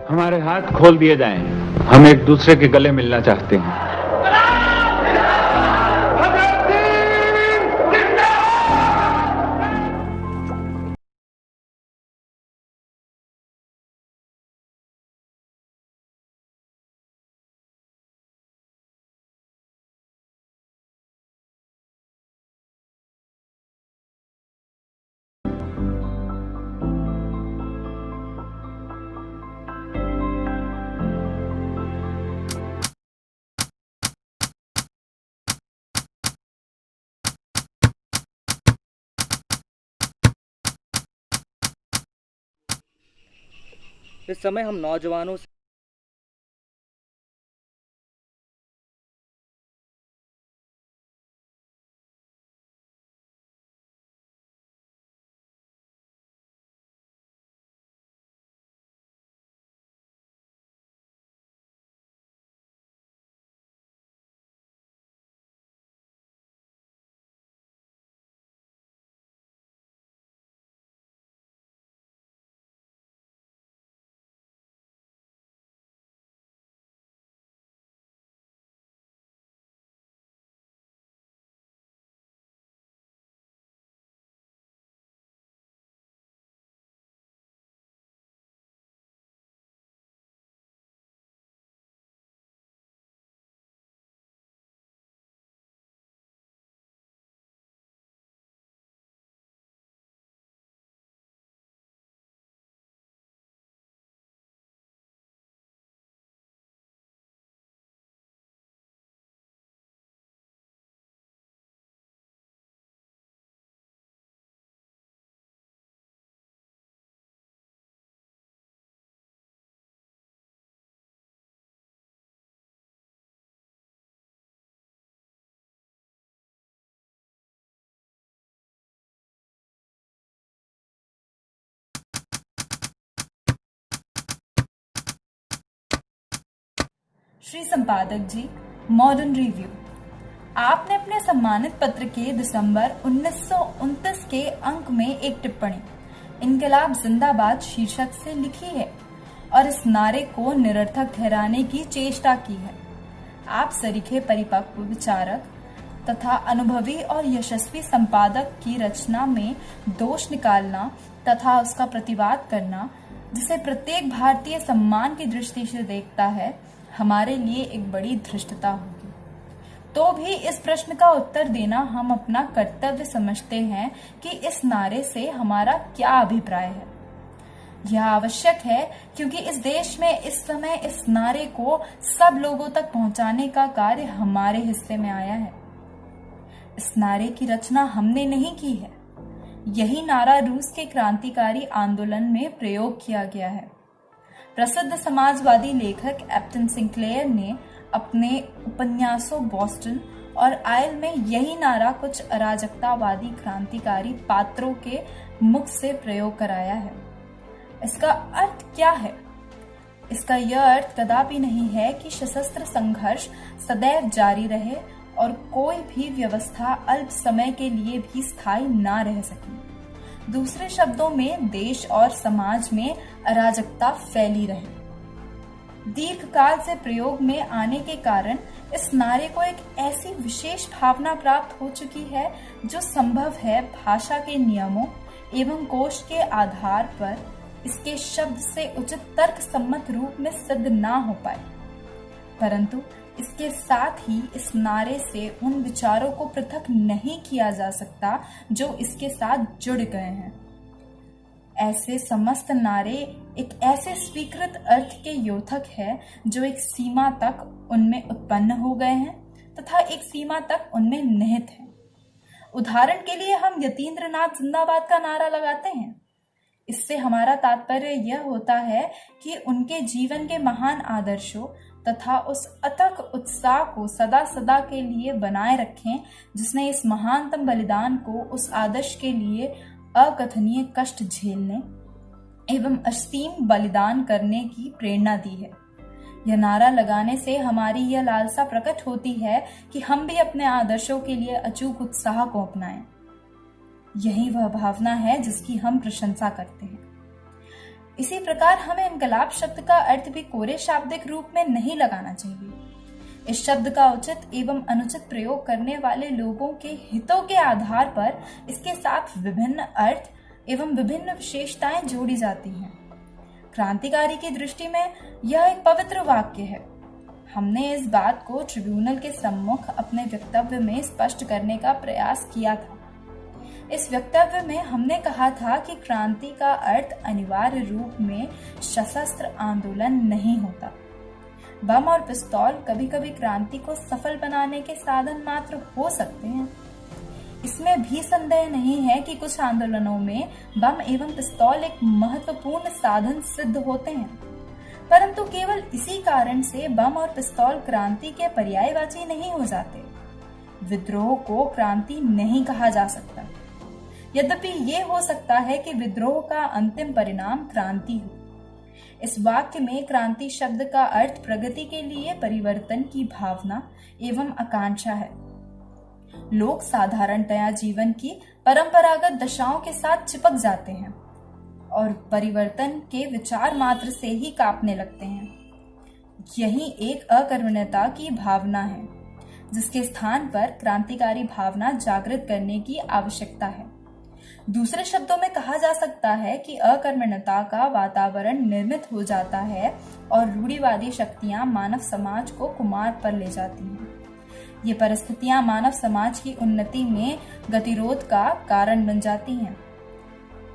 हमारे हाथ खोल दिए जाएं। हम एक दूसरे के गले मिलना चाहते हैं। इस समय हम नौजवानों से श्री संपादक जी, मॉडर्न रिव्यू। आपने अपने सम्मानित पत्र के दिसंबर 1929 के अंक में एक टिप्पणी इनकलाब जिंदाबाद शीर्षक से लिखी है और इस नारे को निरर्थक ठहराने की चेष्टा की है। आप सरीखे परिपक्व विचारक तथा अनुभवी और यशस्वी संपादक की रचना में दोष निकालना तथा उसका प्रतिवाद करना, जिसे प्रत्येक भारतीय सम्मान की दृष्टि से देखता है, हमारे लिए एक बड़ी धृष्टता होगी। तो भी इस प्रश्न का उत्तर देना हम अपना कर्तव्य समझते हैं कि इस नारे से हमारा क्या अभिप्राय है। यह आवश्यक है क्योंकि इस देश में इस समय इस नारे को सब लोगों तक पहुंचाने का कार्य हमारे हिस्से में आया है। इस नारे की रचना हमने नहीं की है। यही नारा रूस के क्रांतिकारी आंदोलन में प्रयोग किया गया है। प्रसिद्ध समाजवादी लेखक एप्टन सिंक्लेयर ने अपने उपन्यासों बॉस्टन और आयल में यही नारा कुछ अराजकतावादी क्रांतिकारी पात्रों के मुख से प्रयोग कराया है। इसका अर्थ क्या है? इसका यह अर्थ कदापि नहीं है कि सशस्त्र संघर्ष सदैव जारी रहे और कोई भी व्यवस्था अल्प समय के लिए भी स्थायी ना रह सके। दूसरे शब्दों में, देश और समाज में अराजकता फैली रहे। दीर्घकाल से प्रयोग में आने के कारण इस नारे को एक ऐसी विशेष भावना प्राप्त हो चुकी है जो संभव है भाषा के नियमों एवं कोश के आधार पर इसके शब्द से उचित तर्क सम्मत रूप में सिद्ध ना हो पाए, परंतु इसके साथ ही इस नारे से उन विचारों को पृथक नहीं किया जा सकता जो इसके साथ जुड़ गए हैं। ऐसे समस्त नारे एक ऐसे स्वीकृत अर्थ के योथक है जो एक सीमा तक उनमें उत्पन्न हो गए हैं तथा एक सीमा तक उनमें निहित हैं। उदाहरण के लिए हम यतीन्द्रनाथ जिंदाबाद का नारा लगाते हैं। इससे हमारा तात्पर्य यह होता है कि उनके जीवन के महान आदर्शों तथा उस अथक उत्साह को सदा सदा के लिए बनाए रखें जिसने इस महानतम बलिदान को उस आदर्श के लिए अकथनीय कष्ट झेलने एवं असीम बलिदान करने की प्रेरणा दी है। यह नारा लगाने से हमारी यह लालसा प्रकट होती है कि हम भी अपने आदर्शों के लिए अचूक उत्साह को अपनाएं। यही वह भावना है जिसकी हम प्रशंसा करते हैं। इसी प्रकार हमें इनकलाब शब्द का अर्थ भी कोरे शाब्दिक रूप में नहीं लगाना चाहिए। इस शब्द का उचित एवं अनुचित प्रयोग करने वाले लोगों के हितों के आधार पर इसके साथ विभिन्न अर्थ एवं विभिन्न विशेषताएं जोड़ी जाती हैं। क्रांतिकारी की दृष्टि में यह एक पवित्र वाक्य है। हमने इस बात को ट्रिब्यूनल के सम्मुख अपने वक्तव्य में स्पष्ट करने का प्रयास किया था। इस वक्तव्य में हमने कहा था कि क्रांति का अर्थ अनिवार्य रूप में सशस्त्र आंदोलन नहीं होता। बम और पिस्तौल कभी कभी क्रांति को सफल बनाने के साधन मात्र हो सकते हैं। इसमें भी संदेह नहीं है कि कुछ आंदोलनों में बम एवं पिस्तौल एक महत्वपूर्ण साधन सिद्ध होते हैं, परंतु केवल इसी कारण से बम और पिस्तौल क्रांति के पर्यायवाची नहीं हो जाते। विद्रोह को क्रांति नहीं कहा जा सकता, यद्यपि ये हो सकता है कि विद्रोह का अंतिम परिणाम क्रांति हो। इस वाक्य में क्रांति शब्द का अर्थ प्रगति के लिए परिवर्तन की भावना एवं आकांक्षा है। लोग साधारणतया जीवन की परंपरागत दशाओं के साथ चिपक जाते हैं और परिवर्तन के विचार मात्र से ही कांपने लगते हैं। यही एक अकर्मण्यता की भावना है, जिसके स्थान पर क्रांतिकारी भावना जागृत करने की आवश्यकता है। दूसरे शब्दों में कहा जा सकता है कि अकर्मण्यता का वातावरण निर्मित हो जाता है और रूढ़िवादी शक्तियां मानव समाज को कुमार पर ले जाती हैं। ये परिस्थितियां मानव समाज की उन्नति में गतिरोध का कारण बन जाती हैं।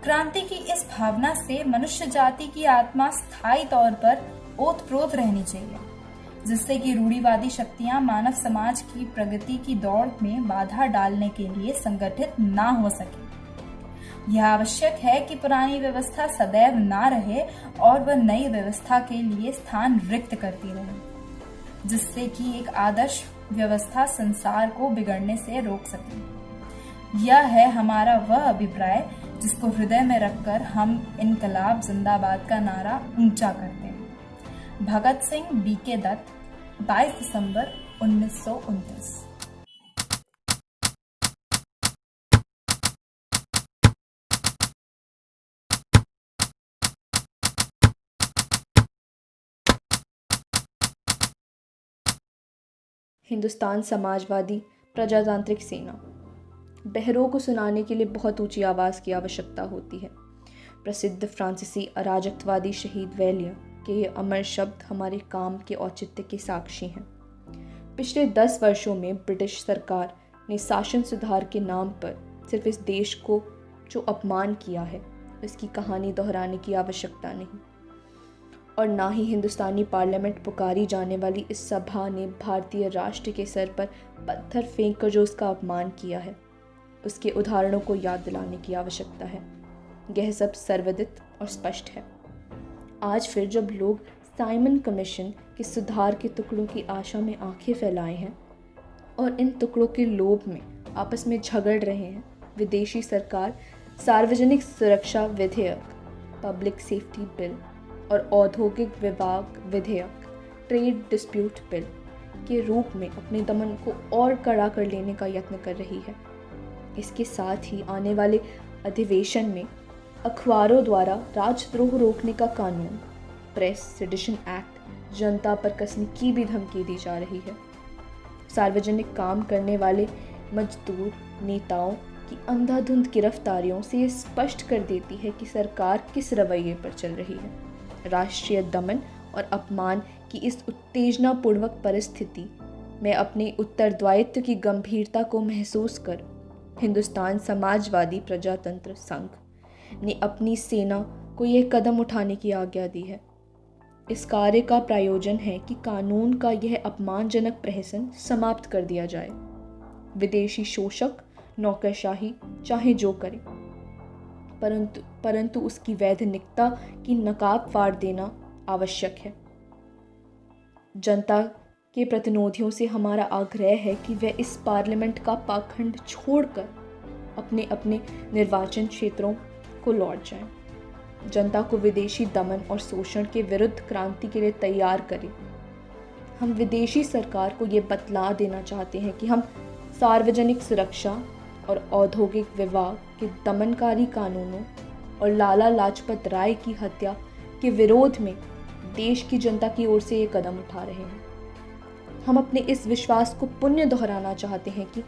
क्रांति की इस भावना से मनुष्य जाति की आत्मा स्थायी तौर पर ओतप्रोत रहनी चाहिए, जिससे कि रूढ़िवादी शक्तियां मानव समाज की प्रगति की दौड़ में बाधा डालने के लिए संगठित ना हो सके। यह आवश्यक है कि पुरानी व्यवस्था सदैव ना रहे और वह नई व्यवस्था के लिए स्थान रिक्त करती रहे, जिससे कि एक आदर्श व्यवस्था संसार को बिगड़ने से रोक सके। यह है हमारा वह अभिप्राय जिसको हृदय में रखकर हम इनकलाब जिंदाबाद का नारा ऊंचा करते हैं। भगत सिंह बीके दत्त, 22 दिसंबर 1929। हिंदुस्तान समाजवादी प्रजातांत्रिक सेना। बहरों को सुनाने के लिए बहुत ऊंची आवाज़ की आवश्यकता होती है। प्रसिद्ध फ्रांसीसी अराजकतावादी शहीद वैलिया के ये अमर शब्द हमारे काम के औचित्य के साक्षी हैं। पिछले 10 वर्षों में ब्रिटिश सरकार ने शासन सुधार के नाम पर सिर्फ इस देश को जो अपमान किया है, इसकी कहानी दोहराने की आवश्यकता नहीं, और ना ही हिंदुस्तानी पार्लियामेंट पुकारी जाने वाली इस सभा ने भारतीय राष्ट्र के सर पर पत्थर फेंक कर जो उसका अपमान किया है, उसके उदाहरणों को याद दिलाने की आवश्यकता है। यह सब सर्वविदित और स्पष्ट है। आज फिर जब लोग साइमन कमीशन के सुधार के टुकड़ों की आशा में आंखें फैलाए हैं और इन टुकड़ों के लोभ में आपस में झगड़ रहे हैं, विदेशी सरकार सार्वजनिक सुरक्षा विधेयक, पब्लिक सेफ्टी बिल और औद्योगिक विभाग विधेयक, ट्रेड डिस्प्यूट बिल के रूप में अपने दमन को और कड़ा कर लेने का यत्न कर रही है। इसके साथ ही आने वाले अधिवेशन में अखबारों द्वारा राजद्रोह रोकने का कानून, प्रेस सेडिशन एक्ट, जनता पर कसने की भी धमकी दी जा रही है। सार्वजनिक काम करने वाले मजदूर नेताओं की अंधाधुंध गिरफ्तारियों से ये स्पष्ट कर देती है कि सरकार किस रवैये पर चल रही है। राष्ट्रीय दमन और अपमान की इस उत्तेजनापूर्वक परिस्थिति में अपने उत्तरदायित्व की गंभीरता को महसूस कर हिंदुस्तान समाजवादी प्रजातंत्र संघ ने अपनी सेना को यह कदम उठाने की आज्ञा दी है। इस कार्य का प्रयोजन है कि कानून का यह अपमानजनक प्रहसन समाप्त कर दिया जाए। विदेशी शोषक नौकरशाही चाहे जो करे, परंतु उसकी वैधानिकता की नकाब फाड़ देना आवश्यक है। जनता के प्रतिनिधियों से हमारा आग्रह है कि वे इस पार्लियामेंट का पाखंड छोड़कर अपने अपने निर्वाचन क्षेत्रों को लौट जाएं। जनता को विदेशी दमन और शोषण के विरुद्ध क्रांति के लिए तैयार करें। हम विदेशी सरकार को ये बतला देना चाहते हैं कि हम सार्वजनिक सुरक्षा और औद्योगिक विभाग के दमनकारी कानूनों और लाला लाजपत राय की हत्या के विरोध में देश की जनता की ओर से ये कदम उठा रहे हैं। हम अपने इस विश्वास को पुनः दोहराना चाहते हैं कि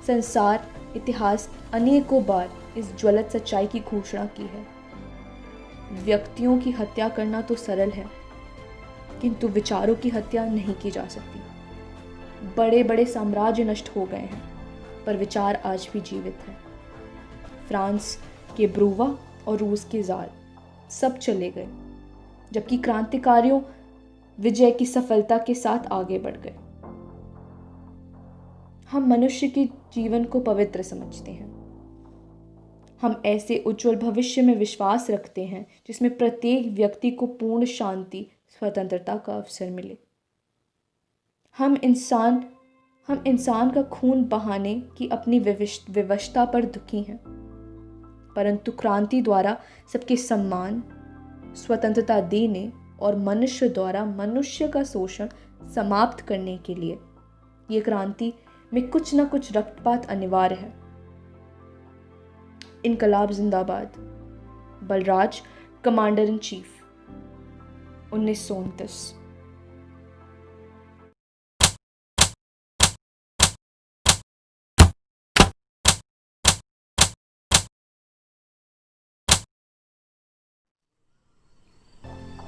संसार इतिहास अनेकों बार इस ज्वलंत सच्चाई की घोषणा की है। व्यक्तियों की हत्या करना तो सरल है, किंतु विचारों की हत्या नहीं की जा सकती। बड़े बड़े साम्राज्य नष्ट हो गए हैं, पर विचार आज भी जीवित है। फ्रांस के ब्रूवा और रूस के जार सब चले गए, जबकि क्रांतिकारियों विजय की सफलता के साथ आगे बढ़ गए। हम मनुष्य के जीवन को पवित्र समझते हैं। हम ऐसे उज्जवल भविष्य में विश्वास रखते हैं जिसमें प्रत्येक व्यक्ति को पूर्ण शांति, स्वतंत्रता का अवसर मिले। हम इंसान का खून बहाने की अपनी विवशता पर दुखी हैं, परंतु क्रांति द्वारा सबके सम्मान, स्वतंत्रता देने और मनुष्य द्वारा मनुष्य का शोषण समाप्त करने के लिए ये क्रांति में कुछ न कुछ रक्तपात अनिवार्य है। इनकलाब जिंदाबाद। Balraj, commander in chief, 1929।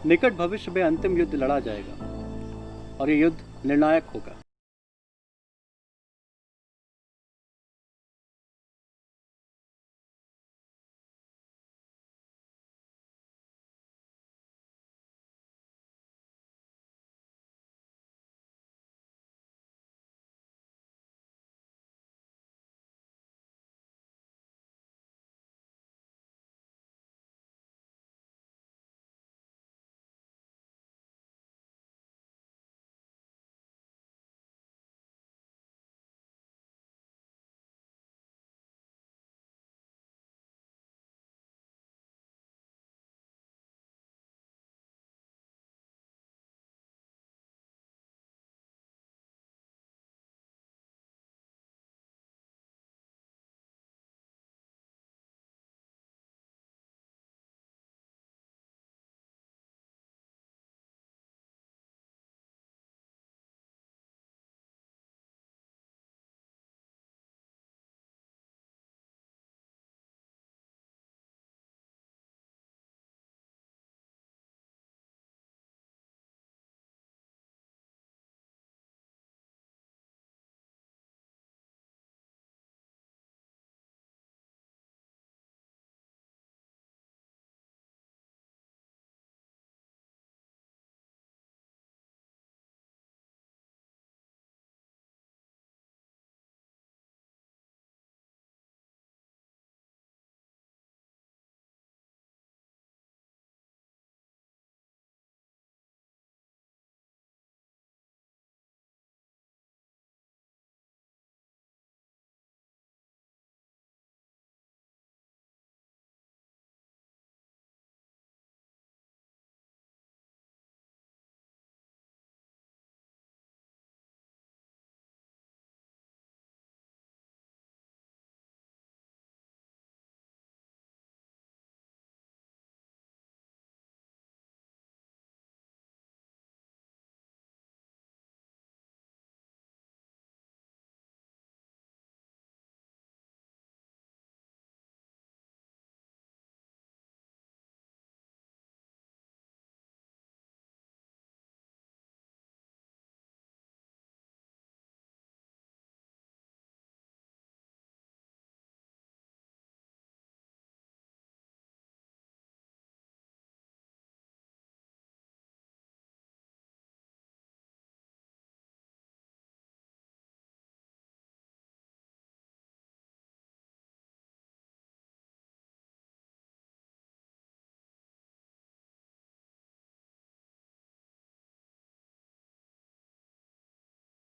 निकट भविष्य में अंतिम युद्ध लड़ा जाएगा और ये युद्ध निर्णायक होगा।